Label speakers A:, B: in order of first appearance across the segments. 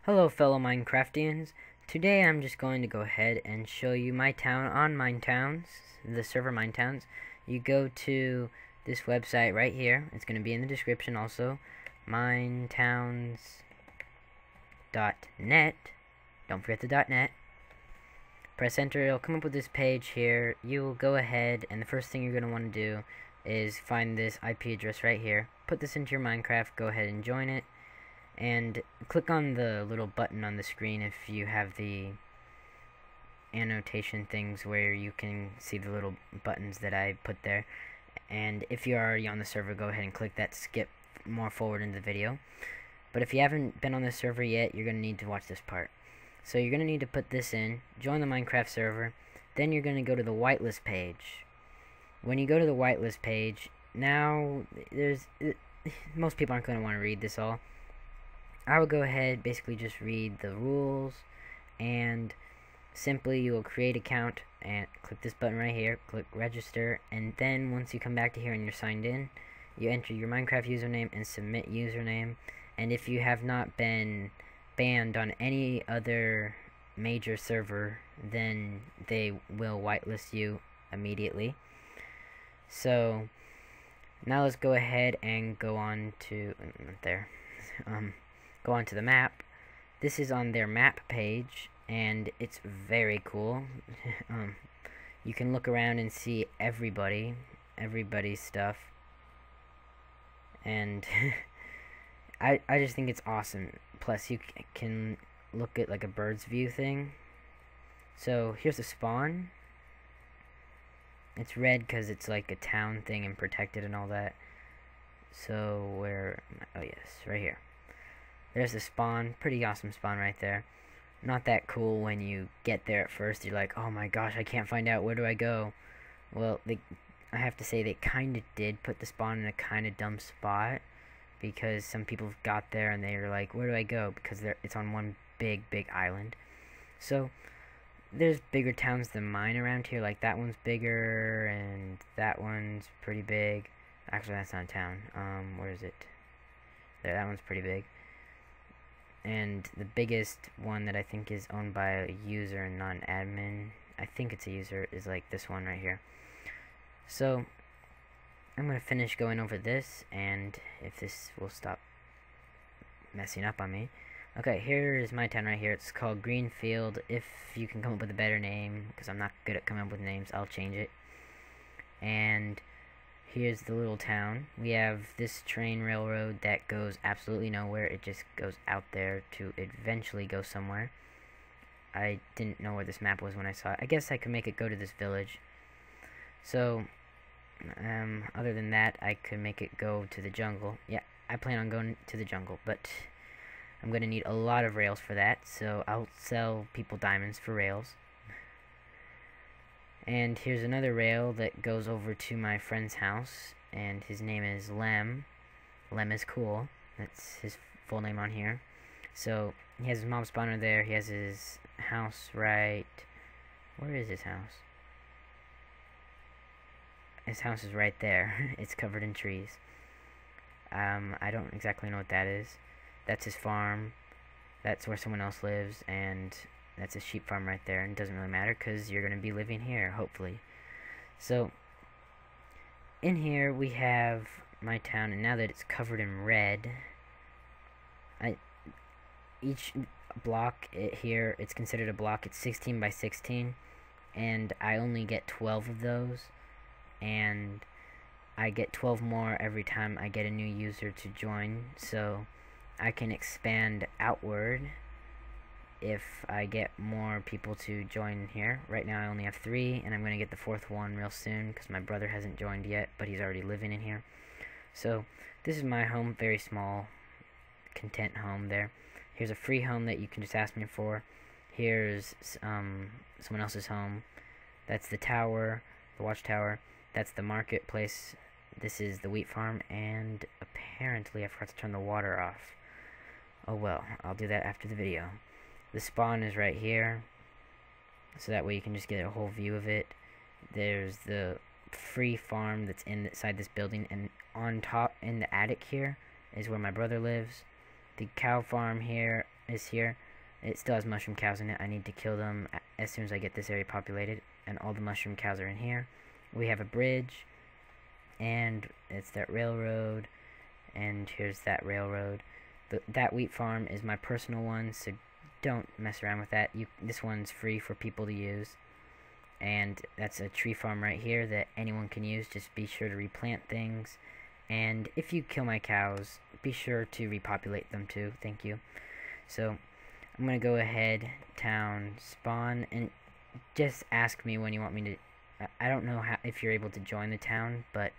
A: Hello fellow Minecraftians. Today I'm just going to go ahead and show you my town on minetowns, the server minetowns. You go to this website right here. It's going to be in the description also. minetowns.net. Don't forget the .net. Press enter. It'll come up with this page here. You will go ahead and the first thing you're going to want to do is find this IP address right here. Put this into your Minecraft. Go ahead and join it. And click on the little button on the screen if you have the annotation things where you can see the little buttons that I put there. And if you're already on the server, go ahead and click that skip more forward in the video. But if you haven't been on the server yet, you're going to need to watch this part. So you're going to need to put this in, join the Minecraft server, then you're going to go to the whitelist page. When you go to the whitelist page, now most people aren't going to want to read this all. I will go ahead, basically just read the rules, and simply you will create account and click this button right here, click register, and then once you come back to here and you're signed in, you enter your Minecraft username and submit username. And if you have not been banned on any other major server, then they will whitelist you immediately. So now let's go ahead and go on to go onto the map. This is on their map page, and it's very cool. You can look around and see everybody's stuff, and I just think it's awesome. Plus, you can look at like a bird's view thing. So here's the spawn. It's red because it's like a town thing and protected and all that. So oh yes, right here. There's the spawn. Pretty awesome spawn right there. Not that cool when you get there at first. You're like, oh my gosh, I can't find out. Where do I go? Well, I have to say they kind of did put the spawn in a kind of dumb spot. Because some people got there and they were like, where do I go? Because it's on one big island. So, there's bigger towns than mine around here. Like, that one's bigger and that one's pretty big. Actually, that's not a town. Where is it? There, that one's pretty big. And the biggest one that I think is owned by a user and not an admin, I think it's a user, is like this one right here. So, I'm going to finish going over this, and if this will stop messing up on me. Okay, here is my town right here. It's called Greenfield. If you can come up with a better name, because I'm not good at coming up with names, I'll change it. And here's the little town. We have this train railroad that goes absolutely nowhere. It just goes out there to eventually go somewhere. I didn't know where this map was when I saw it. I guess I could make it go to this village. So, other than that, I could make it go to the jungle. Yeah, I plan on going to the jungle, but I'm going to need a lot of rails for that, so I'll sell people diamonds for rails. And here's another rail that goes over to my friend's house, and his name is Lem. Lem is cool. That's his full name on here. So, he has his mob spawner there. He has his house right... Where is his house? His house is right there. It's covered in trees. I don't exactly know what that is. That's his farm. That's where someone else lives, and that's a sheep farm right there. And it doesn't really matter because you're going to be living here, hopefully. So, in here we have my town, and now that it's covered in red, each block here, it's considered a block. It's 16 by 16, and I only get 12 of those. And I get 12 more every time I get a new user to join, so I can expand outward if I get more people to join here. Right now I only have 3, and I'm going to get the 4th one real soon because my brother hasn't joined yet, but he's already living in here. So this is my home, very small, content home there. Here's a free home that you can just ask me for. Here's someone else's home. That's the tower, the watchtower. That's the marketplace. This is the wheat farm, and apparently I forgot to turn the water off. Oh well, I'll do that after the video. The spawn is right here, so that way you can just get a whole view of it. There's the free farm that's inside this building, and on top in the attic here is where my brother lives. The cow farm here is here. It still has mushroom cows in it. I need to kill them as soon as I get this area populated, and all the mushroom cows are in here. We have a bridge, and it's that railroad, and here's that railroad. That wheat farm is my personal one, so don't mess around with that. This one's free for people to use. And that's a tree farm right here that anyone can use. Just be sure to replant things. And if you kill my cows, be sure to repopulate them too. Thank you. So I'm going to go ahead, town, spawn, and just ask me when you want me to... I don't know if you're able to join the town, but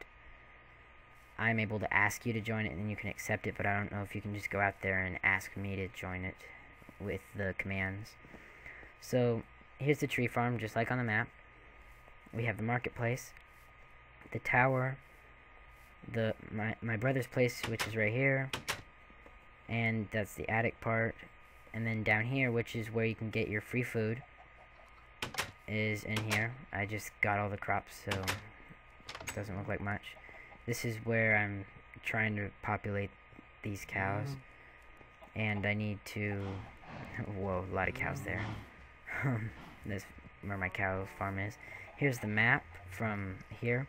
A: I'm able to ask you to join it, and then you can accept it, but I don't know if you can just go out there and ask me to join it with the commands. So here's the tree farm, just like on the map. We have the marketplace, the tower, my brother's place, which is right here, and that's the attic part. And then down here, which is where you can get your free food, is in here. I just got all the crops, so it doesn't look like much. This is where I'm trying to populate these cows, and I need to... Whoa, a lot of cows there. This where my cow farm is. Here's the map from here.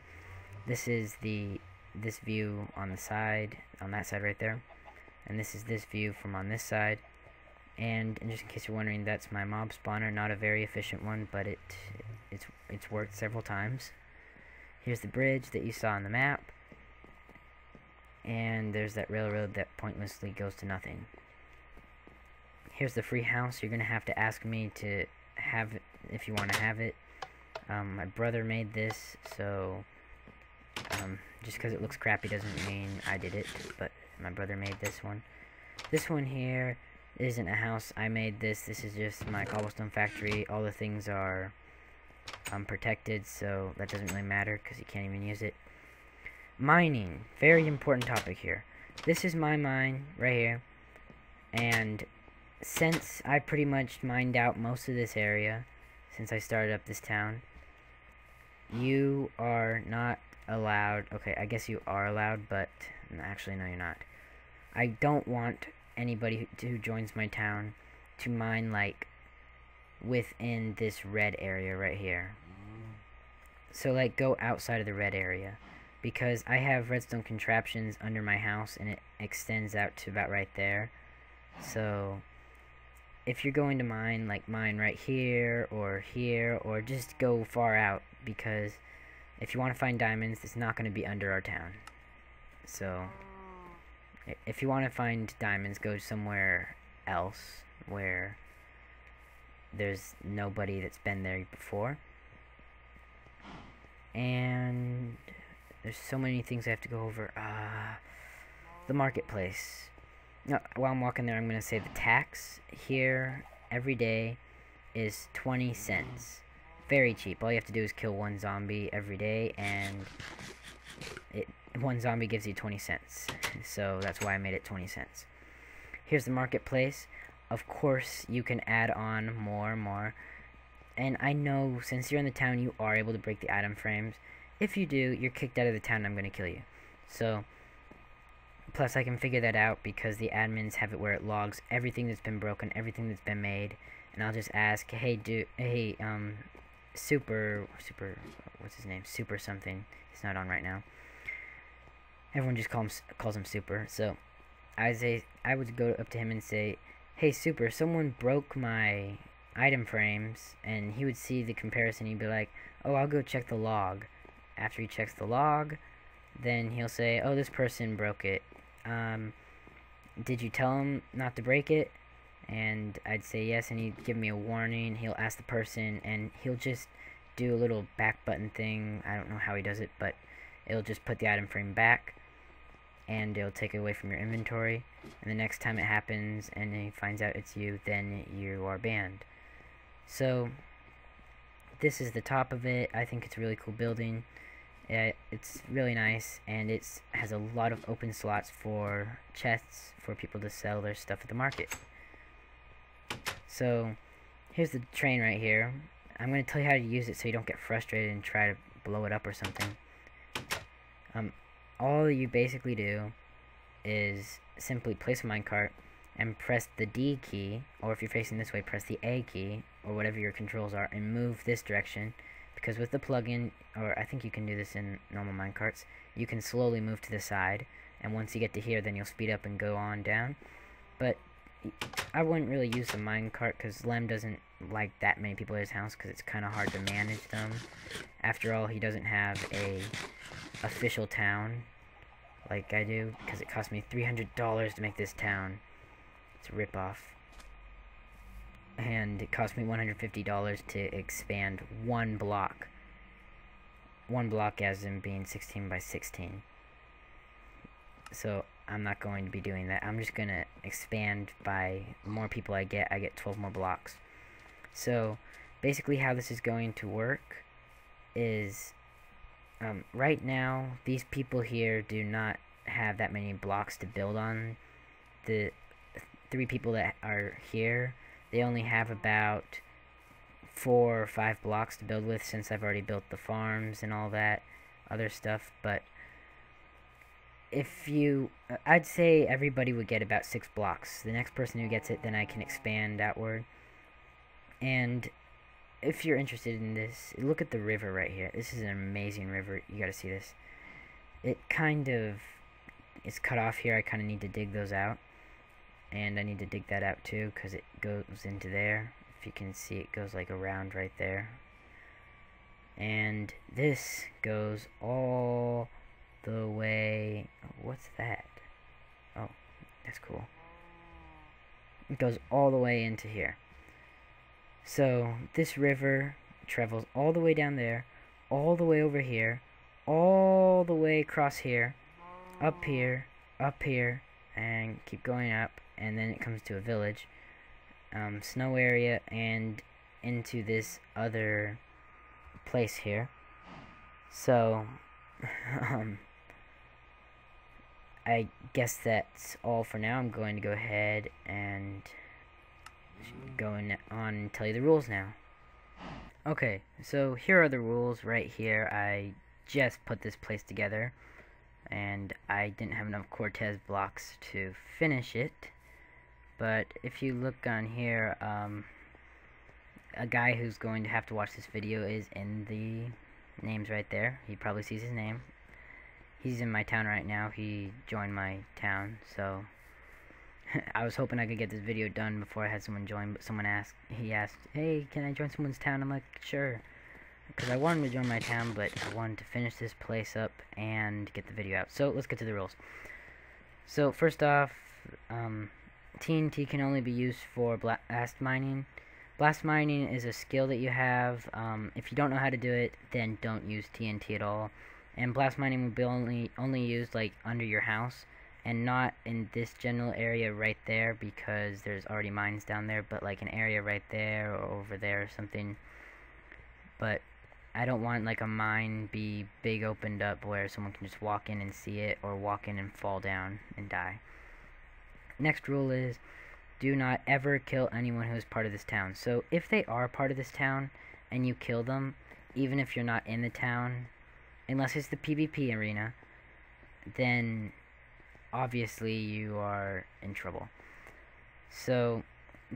A: This is this view on the side, on that side right there, and this is this view from on this side. And just in case you're wondering, that's my mob spawner. Not a very efficient one, but it's worked several times. Here's the bridge that you saw on the map, and there's that railroad that pointlessly goes to nothing. Here's the free house. You're gonna have to ask me to have it if you want to have it. My brother made this, so just because it looks crappy doesn't mean I did it, but my brother made this one. This one here isn't a house. I made this. This is just my cobblestone factory. All the things are protected, so that doesn't really matter because you can't even use it. Mining, very important topic here. This is my mine right here, and since I pretty much mined out most of this area since I started up this town, you are not allowed. Okay, I guess you are allowed, but actually no, you're not. I don't want anybody who joins my town to mine like within this red area right here. So like go outside of the red area, because I have redstone contraptions under my house and it extends out to about right there. So if you're going to mine, like mine right here, or just go far out, because if you want to find diamonds, it's not going to be under our town. So if you want to find diamonds, go somewhere else where there's nobody that's been there before. And there's so many things I have to go over. The marketplace. No, while I'm walking there, I'm going to say the tax here every day is 20 cents. Very cheap. All you have to do is kill one zombie every day, and one zombie gives you 20 cents. So that's why I made it 20 cents. Here's the marketplace. Of course, you can add on more. And I know, since you're in the town, you are able to break the item frames. If you do, you're kicked out of the town and I'm going to kill you. So, plus I can figure that out because the admins have it where it logs everything that's been broken, everything that's been made. And I'll just ask, hey, Super, what's his name? Super something. He's not on right now. Everyone just calls him Super. So, I would go up to him and say, hey, Super, someone broke my item frames, and he would see the comparison. He'd be like, oh, I'll go check the log. After he checks the log, then he'll say, oh, this person broke it. Did you tell him not to break it? And I'd say yes, and he'd give me a warning. He'll ask the person, and he'll just do a little back button thing. I don't know how he does it, but it'll just put the item frame back, and it'll take it away from your inventory. And the next time it happens and he finds out it's you, then you are banned. So this is the top of it. I think it's a really cool building. It's really nice, and it has a lot of open slots for chests for people to sell their stuff at the market. So here's the train right here. I'm going to tell you how to use it so you don't get frustrated and try to blow it up or something. All you basically do is simply place a minecart, and press the D key, or if you're facing this way, press the A key, or whatever your controls are, and move this direction, because with the plugin, or I think you can do this in normal minecarts, you can slowly move to the side, and once you get to here, then you'll speed up and go on down. But I wouldn't really use the minecart, because Lem doesn't like that many people at his house, because it's kind of hard to manage them. After all, he doesn't have a official town like I do, because it cost me $300 to make this town. It's a ripoff. And it cost me $150 to expand one block. One block as in being 16 by 16. So I'm not going to be doing that. I'm just going to expand by more people I get 12 more blocks. So basically how this is going to work is right now these people here do not have that many blocks to build on. The 3 people that are here, they only have about 4 or 5 blocks to build with, since I've already built the farms and all that other stuff. But if you, I'd say everybody would get about 6 blocks. The next person who gets it, then I can expand outward. And if you're interested in this, look at the river right here. This is an amazing river. You gotta see this. It kind of is cut off here. I kind of need to dig those out. And I need to dig that out too, because it goes into there. If you can see, it goes like around right there. And this goes all the way... what's that? Oh, that's cool. It goes all the way into here. So this river travels all the way down there, all the way over here, all the way across here, up here, and keep going up, and then it comes to a village, snow area, and into this other place here. So I guess that's all for now. I'm going to go ahead and going on and tell you the rules now. Okay, so here are the rules right here. I just put this place together, and I didn't have enough Cortez blocks to finish it. But if you look on here, a guy who's going to have to watch this video is in the names right there. He probably sees his name. He's in my town right now. He joined my town, so I was hoping I could get this video done before I had someone join, but he asked, hey, can I join someone's town? I'm like, sure. Because I wanted to join my town, but I wanted to finish this place up and get the video out. So, let's get to the rules. So, first off, TNT can only be used for blast mining. Blast mining is a skill that you have. If you don't know how to do it, then don't use TNT at all. And blast mining will be only used, like, under your house, and not in this general area right there, because there's already mines down there, but like an area right there or over there or something. But I don't want like a mine be big opened up where someone can just walk in and see it, or walk in and fall down and die. Next rule is, do not ever kill anyone who is part of this town. So if they are part of this town and you kill them, even if you're not in the town, unless it's the PvP arena, then obviously you are in trouble. So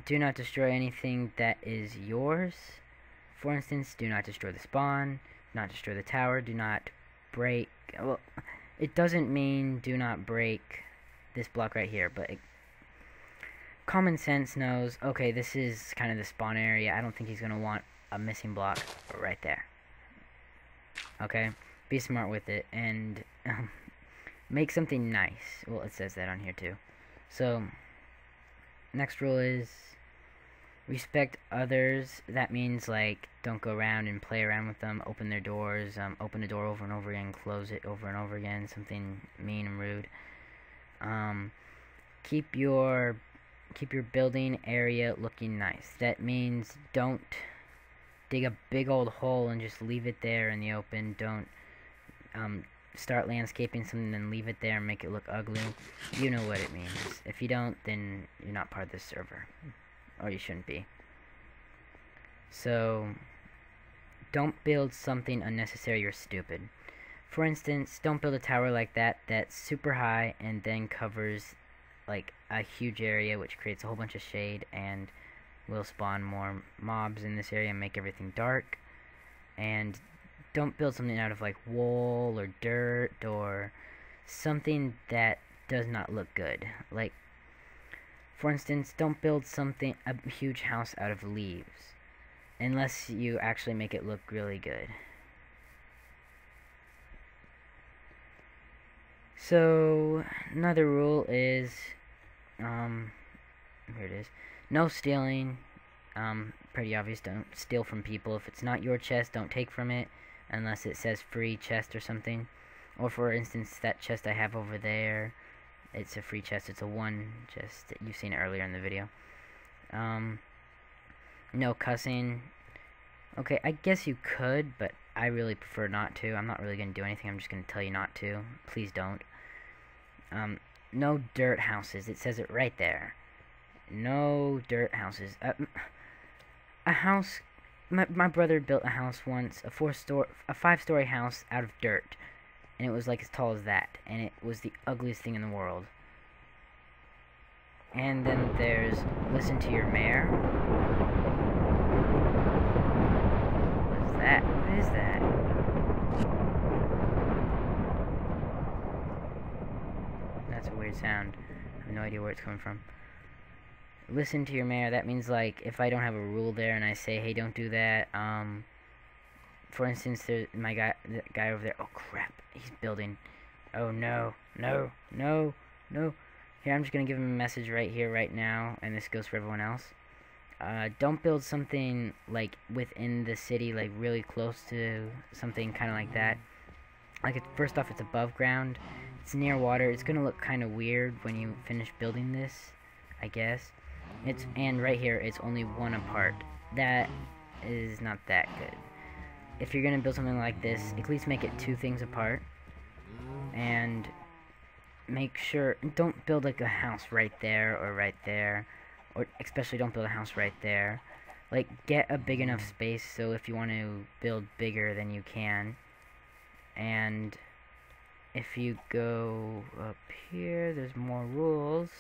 A: do not destroy anything that is yours. For instance, do not destroy the spawn, do not destroy the tower, do not break, well, it doesn't mean do not break this block right here, but common sense knows, okay, this is kind of the spawn area. I don't think he's going to want a missing block right there. Okay, be smart with it, and make something nice. Well, it says that on here too. So, next rule is respect others. That means, like, don't go around and play around with them. Open their doors. Open the door over and over again. Close it over and over again. Something mean and rude. Keep your building area looking nice. That means don't dig a big old hole and just leave it there in the open. Don't start landscaping something and leave it there and make it look ugly. You know what it means. If you don't, then you're not part of this server, or you shouldn't be. So don't build something unnecessary or stupid. For instance, don't build a tower like that that's super high and then covers like a huge area, which creates a whole bunch of shade and will spawn more mobs in this area and make everything dark. And don't build something out of like wool or dirt or something that does not look good. Like, for instance, don't build a huge house out of leaves unless you actually make it look really good. So another rule is here it is, no stealing. Pretty obvious, don't steal from people. If it's not your chest, don't take from it unless it says free chest or something. Or for instance, that chest I have over there, it's a free chest. It's a 1 chest. You've seen it earlier in the video. No cussing. Okay, I guess you could, but I really prefer not to. I'm not really going to do anything. I'm just going to tell you not to. Please don't. No dirt houses. It says it right there. No dirt houses. A house. My brother built a house once, a 5-story house out of dirt, and it was like as tall as that, and it was the ugliest thing in the world. And then there's listen to your mayor. What is that? What is that? That's a weird sound. I have no idea where it's coming from. Listen to your mayor. That means, like, if I don't have a rule there and I say, hey, don't do that, for instance, there's the guy over there. Oh crap, he's building. Oh no, no, no, no. Here, I'm just gonna give him a message right here, right now, and this goes for everyone else. Don't build something like within the city, like really close to something kind of like that. Like, first off, it's above ground. It's near water. It's gonna look kind of weird when you finish building this, I guess. And right here, it's only 1 apart. That is not that good. If you're gonna build something like this, at least make it 2 things apart. And make sure, don't build like a house right there or right there. Or especially don't build a house right there. Like, get a big enough space so if you want to build bigger, then you can. And if you go up here, there's more rules.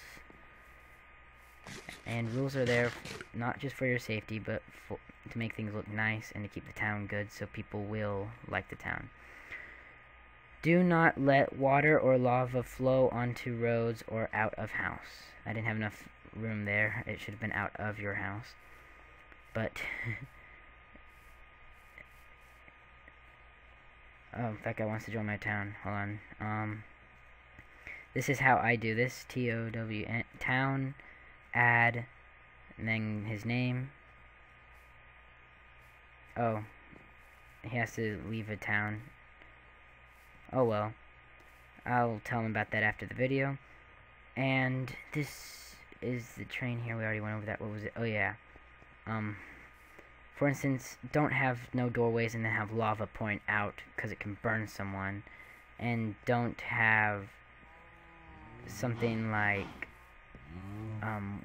A: And rules are there not just for your safety, but to make things look nice and to keep the town good so people will like the town. Do not let water or lava flow onto roads or out of house. I didn't have enough room there. It should have been out of your house. But oh, that guy wants to join my town. Hold on. This is how I do this. TOWN town. Add, and then his name. Oh, he has to leave a town. Oh well, I'll tell him about that after the video. And this is the train here. We already went over that. What was it? Oh yeah. For instance, don't have no doorways and then have lava point out because it can burn someone. And don't have something like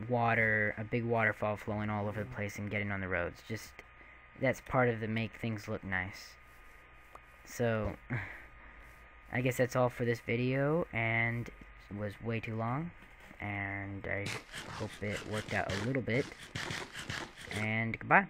A: water, a big waterfall flowing all over the place and getting on the roads. Just, that's part of the make things look nice. So, I guess that's all for this video, and it was way too long, and I hope it worked out a little bit, and goodbye.